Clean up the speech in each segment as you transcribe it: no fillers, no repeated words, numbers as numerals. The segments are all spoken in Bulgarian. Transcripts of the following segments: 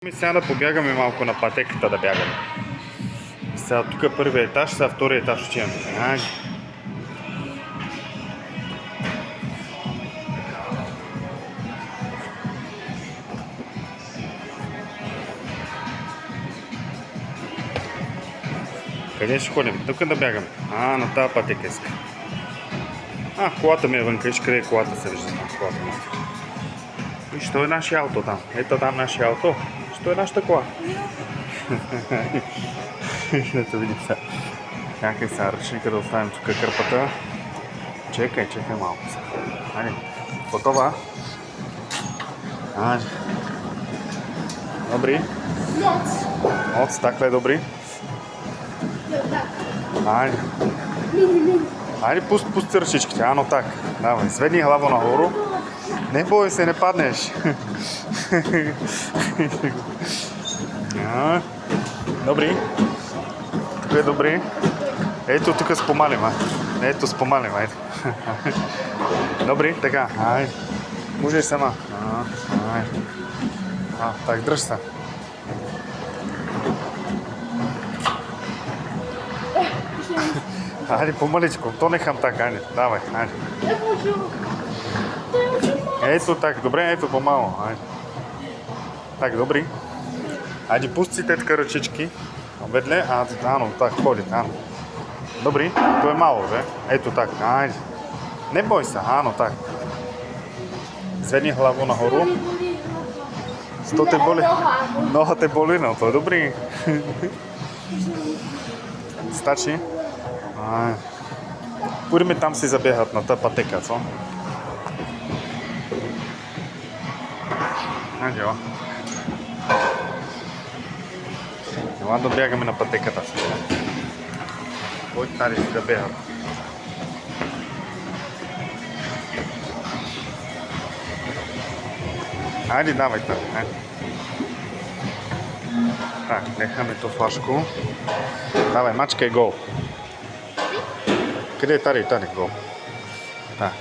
ми сега да побягаме малко на пътеката да бягаме. Сега тук е първият етаж, сега втория етаж отиваме. Айде. Къде ще ходим? Тук да бягаме. На тази пътека иска. Колата ми е вънка, виж къде колата се вижда. Колата ми. Виж, то е нашия ауто там. Ето там нашия ауто. Що е нашата кола? Да видим сега. Чакай сега, ръчника да оставим тук кърпата. Чекай малко сега. Айде, готова? Айде. Добри? Моц, така е добри? Айде. Айде, пусти ръчичките, ано так. Давай, сведни глава нагору. Не бой се, не паднеш. Добри. Тук е добри. Ето тук спомалим, Ето спомалим, айде. Добри, така, айде. Можеш сама. Айде. Так, дръж се. Айде, помаличко, то нехам така, айде. Давай, айде. Ето так, добре, ето по-мало, айде. Так, добри. Айде, пустите така ръчички. Ведле, ано, так, ходи, ано. Добри, то е мало, бе. Ето так, айде. Не бой се, ано, так. Зведни главу нагору. Що те боли? Нога те боли, но то е добри. Стачи. Пуриме там си забегат на тази пътека, co? Айде, ела. Ела да бягаме на пътеката си. Кой тари си да бегат? Айде, давай там. Так, нехаме то флашко. Давай, мачка и гол. Къде е тари, гол? Так,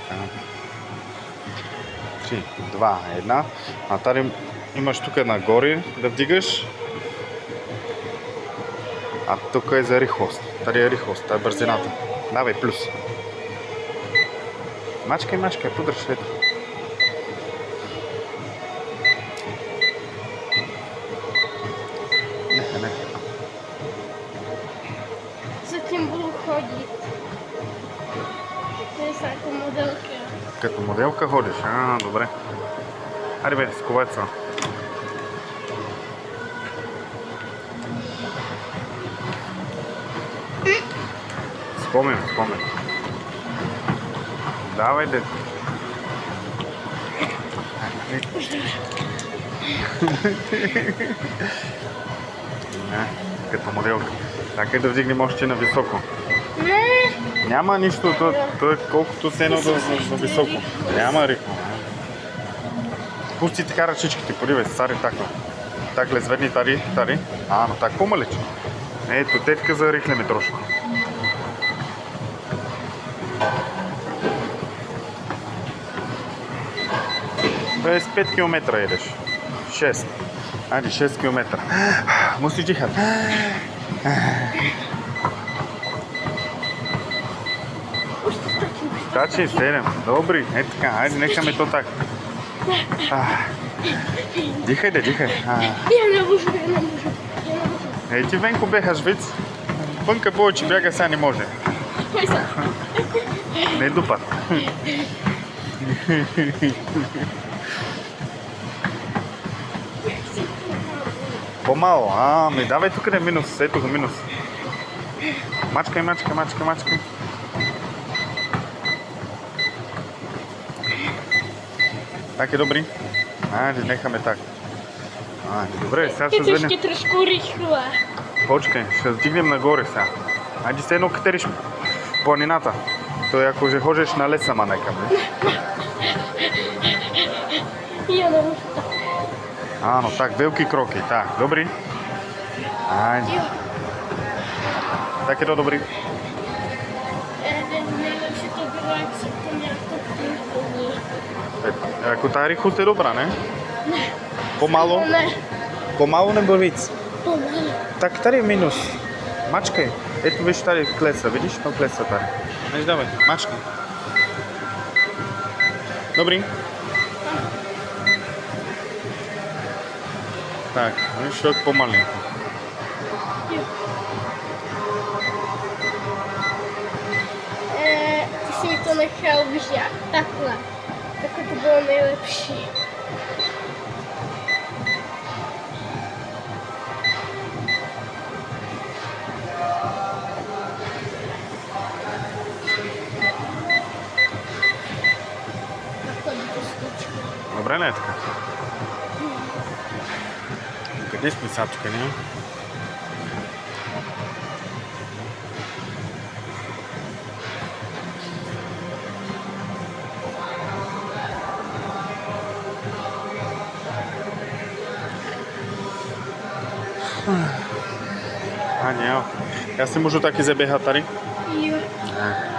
3, 2, 1. Тари имаш тук нагоре да вдигаш. Тук е за рихлост. Тари е рихлост, това е бързината. Давай, плюс. Мачкай, подръж, ето. Не. Затем буду ходить. Като моделка. Като моделка ходиш? Добре. Айде бе, сковеца. Спомен. Давай, дете. Като моделка. Така да вдигнем още на високо. Няма нищо, то е колкото се едно за високо. Няма ритмо. Пусти така ръчичките, подивай, стари така. Так, зведни тари. Но так по-малечко. Ето, тетка за рихлеме трошко. Без 5 км едеш. 6. Айде, 6 км. Муси дихат. Стачи, 7. Добри. Ето така. Айде, нехаме то так. Дихай. Я не можу. Ей, ти Венко бегаш виц. Вънка повече бяга, сега не може. Не дупат. По-мало. Ми давай тук е минус. Ето го минус. Мачкай. Так е добри. Айде, нехаме так. Добре, сега ще зведнем. Ще трошку рихла. Почкай, ще вдигнем нагоре сега. Айде се едно катериш планината. То е ако же ходиш на леса, ма некам, не? Я не можу так. Но так, велики кроки. Так, добри. Айде. Так е то добри. Najlepšie to bylo, jak se to nějak Ако тази рихлост е добра, не? По-мало? Ne. Помалу nebo víc? Pomalu. Tak tady minus. Mačkej. Je tu, víš, tady klece, vidíš? No klece tady. Než dávaj, mačkej. Dobrý. Tak, už šel pomalinku. Jo. Ty jsi mi to nechal vyžat. Takhle. Takhle to bylo nejlepší. Takhle by to stačilo. Dobré, Netka. Kde jsme sáčka, ne? Ani jo. Já si můžu taky zaběhat tady? Jo. Ne.